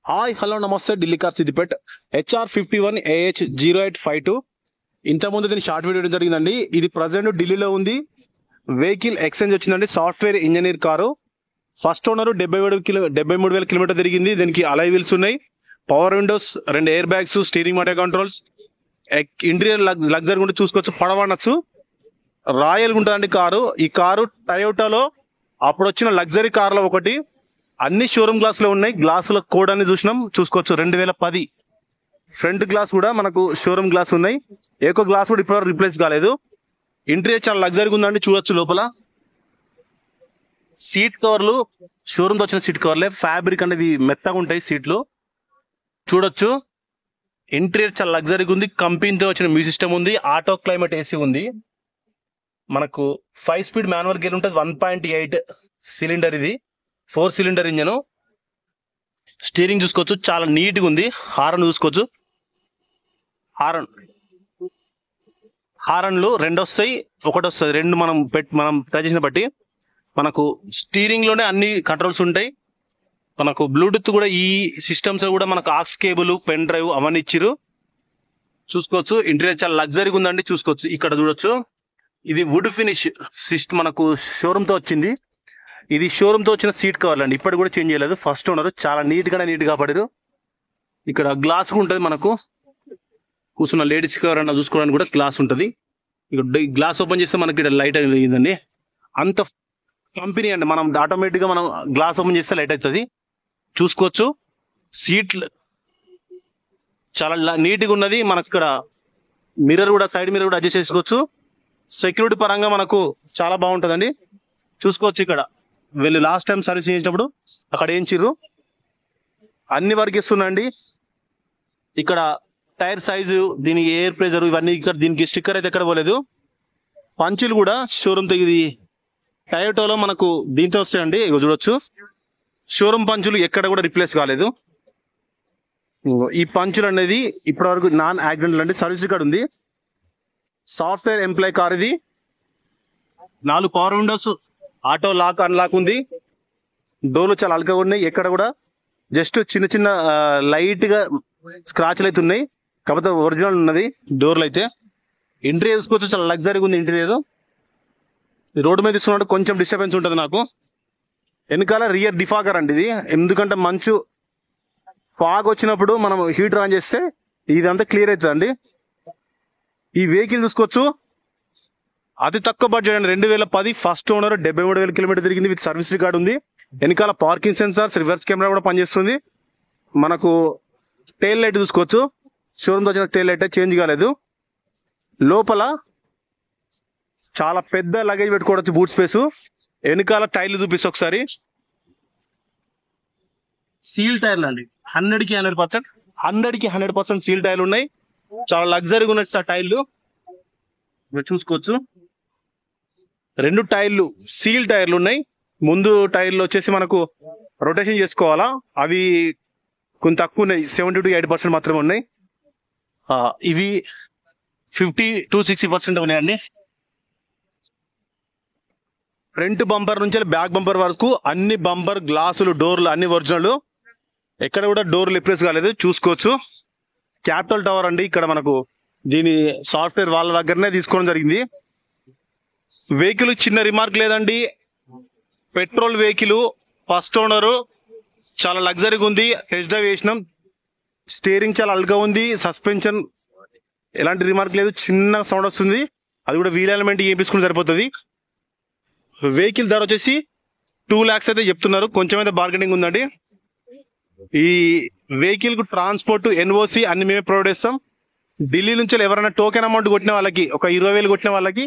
Hi hello నమస్తే Delhi car Siddipet HR51AH0852. ఇంతకుముందు దీని షార్ట్ వీడియో జరిగిందండి. ఇది ప్రజెంట్ ఢిల్లీలో ఉంది. వెహికల్ ఎక్స్చేంజ్ వచ్చిందండి. Software engineer car. First owner 73,000 kilometre తిరిగింది. దీనికి అలై వీల్స్ ఉన్నాయి, power windows, 2 air bags, steering auto controls, interior luxury కూడా చూసుకోవచ్చు. పడవనొచ్చు, రాయల్ ఉంటుందండి కారు. ఈ కారు టయోటాలో అప్పుడు వచ్చిన లగ్జరీ కార్లో ఒకటి. అన్ని షోరూమ్ గ్లాస్ లో ఉన్నాయి. గ్లాసుల కోడ్ అని చూసుకోవచ్చు. 2010 ఫ్రంట్ గ్లాస్ కూడా మనకు షోరూమ్ గ్లాస్ ఉన్నాయి. ఏకో గ్లాస్ కూడా ఇప్పటివరకు రిప్లేస్ కాలేదు. ఇంటీరియర్ చాలా లగ్జరీగా ఉందండి, చూడొచ్చు. లోపల సీట్ కవర్లు షోరూమ్ తో వచ్చిన సీట్ కవర్లే, ఫ్యాబ్రిక్ అనేది మెత్తగా ఉంటాయి సీట్లు, చూడొచ్చు. ఇంటీరియర్ చాలా లగ్జరీగా ఉంది. కంపెనీతో వచ్చిన మ్యూజిక్ సిస్టమ్ ఉంది. ఆటో క్లైమేట్ ఏసీ ఉంది. మనకు 5 స్పీడ్ మాన్యువల్ గేర్ ఉంటుంది. 1.8 సిలిండర్, ఇది 4 సిలిండర్ ఇంజన్. స్టీరింగ్ చూసుకోవచ్చు, చాలా నీట్ గా ఉంది. హారన్ చూసుకోవచ్చు. హారన్లు 2 వస్తాయి, 1 వస్తుంది. 2 మనం ట్రై చేసిన బట్టి మనకు స్టీరింగ్ లోనే అన్ని కంట్రోల్స్ ఉంటాయి. మనకు బ్లూటూత్ కూడా ఈ సిస్టమ్స్ కూడా మనకు ఆక్స్ కేబుల్, పెన్ డ్రైవ్ అవన్నీ ఇచ్చిరు, చూసుకోవచ్చు. ఇంటీరియర్ చాలా లగ్జరీగా ఉందండి, చూసుకోవచ్చు. ఇక్కడ చూడొచ్చు, ఇది వుడ్ ఫినిష్ సిస్టమ్ మనకు షోరూమ్ తో వచ్చింది. ఇది షోరూమ్ తో వచ్చిన సీట్ కవర్లు అండి, ఇప్పటి కూడా చేంజ్ చేయలేదు. ఫస్ట్ ఓనర్ చాలా నీట్ గా పడారు. ఇక్కడ గ్లాస్ ఉంటుంది. మనకు కూర్చున్న లేడీస్ కవర్ అన్న చూసుకోవడానికి కూడా గ్లాస్ ఉంటుంది. ఇక్కడ గ్లాస్ ఓపెన్ చేస్తే మనకి ఇక్కడ లైట్ అయిందండి. అంత కంపెనీ అండి. మనం ఆటోమేటిక్ గా మనం గ్లాస్ ఓపెన్ చేస్తే లైట్ అవుతుంది, చూసుకోవచ్చు. సీట్లు చాలా నీట్ గా ఉన్నది. మనకి ఇక్కడ మిర్రర్ కూడా, సైడ్ మిర్రర్ కూడా అడ్జస్ట్ చేసుకోవచ్చు. సెక్యూరిటీ పరంగా మనకు చాలా బాగుంటుందండి, చూసుకోవచ్చు. ఇక్కడ వీళ్ళు లాస్ట్ టైం సర్వీస్ చేసినప్పుడు అక్కడ ఏంచిర్రు, అన్ని వర్క్ ఇస్తున్నాండి. ఇక్కడ టైర్ సైజు, దీని ఎయిర్ ప్రెజర్ ఇవన్నీ ఇక్కడ, దీనికి స్టిక్కర్ అయితే ఎక్కడ పోలేదు. పంచులు కూడా షోరూమ్ తో, ఇది టయోటాలో మనకు దీంతో వస్తాయండి. ఇక చూడొచ్చు, షోరూమ్ పంచులు ఎక్కడ కూడా రిప్లేస్ కాలేదు. ఈ పంచులు అనేది ఇప్పటి వరకు నాన్ యాక్సిడెంటల్ అండి. సర్వీస్ రికార్డ్ ఉంది. సాఫ్ట్వేర్ ఎంప్లాయ్ కార్ ఇది. 4 power windows, auto lock unlock ఉంది. డోర్లు చాలా అల్కగా ఉన్నాయి. ఎక్కడ కూడా జస్ట్ చిన్న లైట్ గా స్క్రాచ్లు అయితే ఉన్నాయి, కాకపోతే ఒరిజినల్ ఉన్నది డోర్లు అయితే. ఇంటీరియర్ చూసుకోవచ్చు, చాలా లగ్జరీగా ఉంది ఇంటీరియర్. రోడ్డు మీద తీసుకున్నట్టు కొంచెం డిస్టర్బెన్స్ ఉంటుంది నాకు. వెనకాల రియర్ డిఫాగర్ అండి ఇది. ఎందుకంటే మంచు ఫాగ్ వచ్చినప్పుడు మనం హీటర్ ఆన్ చేస్తే ఇదంతా క్లియర్ అవుతుంది అండి. ఈ వెహికల్ చూసుకోవచ్చు, అతి తక్కువ బడ్జెట్ అండి. 2010 ఫస్ట్ ఓనర్, 73,000 కిలోమీటర్ తిరిగింది. విత్ సర్వీస్ రికార్డ్ ఉంది. వెనకాల పార్కింగ్ సెన్సార్స్, రివర్స్ కెమెరా కూడా పనిచేస్తుంది. మనకు టైల్ లైట్ చూసుకోవచ్చు, షోరూమ్ తో వచ్చిన టైల్ లైట్ చేంజ్ కాలేదు. లోపల చాలా పెద్ద లగేజ్ పెట్టుకోవచ్చు, బూట్ స్పేస్. వెనకాల టైర్లు చూపిస్తే ఒకసారి, సీల్ టైర్లు అండి. 100కి 100% సీల్ టైర్లు ఉన్నాయి. చాలా లగ్జరీగా ఉన్నాయి సార్ టైర్లు, చూసుకోవచ్చు. 2 టైర్లు సీల్ టైర్లు ఉన్నాయి. ముందు టైర్లు వచ్చేసి మనకు రొటేషన్ చేసుకోవాలా, అవి కొంచెం తక్కువ ఉన్నాయి, 70 to 80% మాత్రమే ఉన్నాయి. ఇవి 50 to 60% ఉన్నాయండి. ఫ్రంట్ బంపర్ నుంచి బ్యాక్ బంపర్ వరకు అన్ని బంపర్ గ్లాసులు, డోర్లు అన్ని ఒరిజినల్. ఎక్కడ కూడా డోర్లు రిప్లేస్ కాలేదు, చూసుకోవచ్చు. క్యాపిటల్ టవర్ అండి. ఇక్కడ మనకు దీని సాఫ్ట్వేర్ వాళ్ళ దగ్గరనే తీసుకోవడం జరిగింది. వెహికల్ చిన్న రిమార్క్ లేదండి. పెట్రోల్ వెహికల్, ఫస్ట్ ఓనరు, చాలా లగ్జరీగా ఉంది. టెస్ట్ డ్రైవ్ చేసినాం. స్టీరింగ్ చాలా అల్గా ఉంది. సస్పెన్షన్ ఎలాంటి రిమార్క్ లేదు. చిన్న సౌండ్ వస్తుంది, అది కూడా వీల్ ఎలిమెంట్ చేయించుకుని సరిపోతుంది. వెహికల్ ధర వచ్చేసి 2 lakhs అయితే చెప్తున్నారు. కొంచెం అయితే బార్గెనింగ్ ఉందండి. ఈ వెహికల్ కు ట్రాన్స్పోర్ట్, NOC అన్ని మేమే ప్రొవైడ్ చేస్తాం. ఢిల్లీ నుంచి ఎవరైనా టోకెన్ అమౌంట్ కొట్టిన వాళ్ళకి, ఒక 20,000 కొట్టిన వాళ్ళకి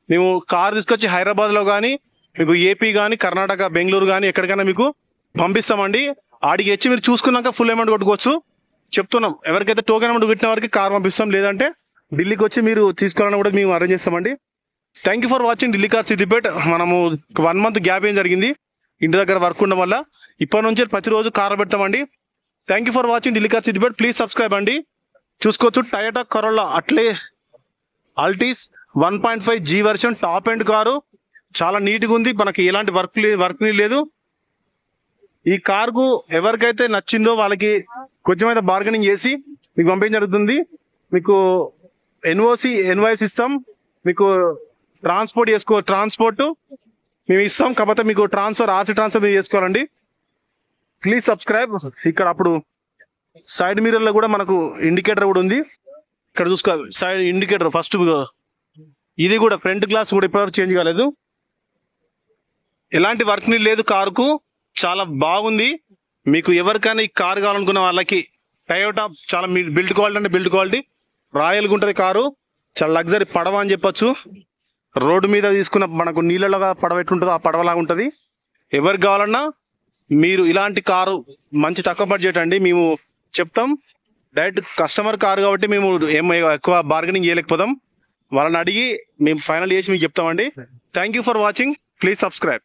మేము కార్ తీసుకొచ్చి హైదరాబాద్ లో కానీ, మీకు ఏపీ కానీ, కర్ణాటక, బెంగళూరు కానీ ఎక్కడికైనా మీకు పంపిస్తామండి. ఆడికి వచ్చి మీరు చూసుకున్నాక ఫుల్ అమౌంట్ కొట్టుకోవచ్చు. చెప్తున్నాం, ఎవరికైతే టోకెన్ అమౌంట్ కొట్టిన వారికి కార్ పంపిస్తాం. లేదంటే ఢిల్లీకి వచ్చి మీరు తీసుకోవాలని కూడా మేము అరేంజ్ చేస్తామండి. Thank you for watching Delhi car Siddipet. మనము 1 month గ్యాప్ ఏం జరిగింది, ఇంటి దగ్గర వర్క్ ఉండడం వల్ల. ఇప్పటి నుంచి ప్రతిరోజు కార్ పెడతామండి. Thank you for watching Delhi car Siddipet. Please subscribe అండి. చూసుకోవచ్చు, టయోటా కరోలా, అట్లే Altis 1.5 G version top end car. చాలా నీట్ గా ఉంది. మనకి ఎలాంటి వర్క్ లేదు. ఈ కార్కు ఎవరికైతే నచ్చిందో వాళ్ళకి కొంచెం అయితే బార్గెనింగ్ చేసి మీకు పంపించడం జరుగుతుంది. మీకు ఎన్ఓసి ఇస్తాం, మీకు ట్రాన్స్పోర్ట్ మేము ఇస్తాం. కాకపోతే మీకు ఆర్సీ ట్రాన్స్ఫర్ మీరు చేసుకోవాలండి. Please subscribe. ఇక్కడ అప్పుడు సైడ్ మిర్రర్ లో కూడా మనకు ఇండికేటర్ కూడా ఉంది. ఇక్కడ చూసుకో సైడ్ ఇండికేటర్ ఫస్ట్, ఇది కూడా ఫ్రంట్ గ్లాస్ కూడా ఇప్పటివరకు చేంజ్ కాలేదు. ఎలాంటి వర్క్ లేదు కారుకు, చాలా బాగుంది. మీకు ఎవరికైనా ఈ కారు కావాలనుకున్న వాళ్ళకి టయోటా చాలా బిల్డ్ క్వాలిటీ అంటే బిల్డ్ క్వాలిటీ రాయల్గా ఉంటుంది కారు. చాలా లగ్జరీ పడవ అని చెప్పొచ్చు. రోడ్డు మీద తీసుకున్న మనకు నీళ్ళలో పడవ ఎట్లుంటుందో ఆ పడవలాగా ఉంటుంది. ఎవరికి కావాలన్నా మీరు ఇలాంటి కారు మంచి తక్కువ బడ్జెట్ అండి మేము చెప్తాం. డైరెక్ట్ కస్టమర్ కారు కాబట్టి మేము ఎక్కువ బార్గెనింగ్ చేయలేకపోతాం. వాళ్ళని అడిగి మేము ఫైనల్ చేసి మీకు చెప్తామండి. Thank you for watching. Please subscribe.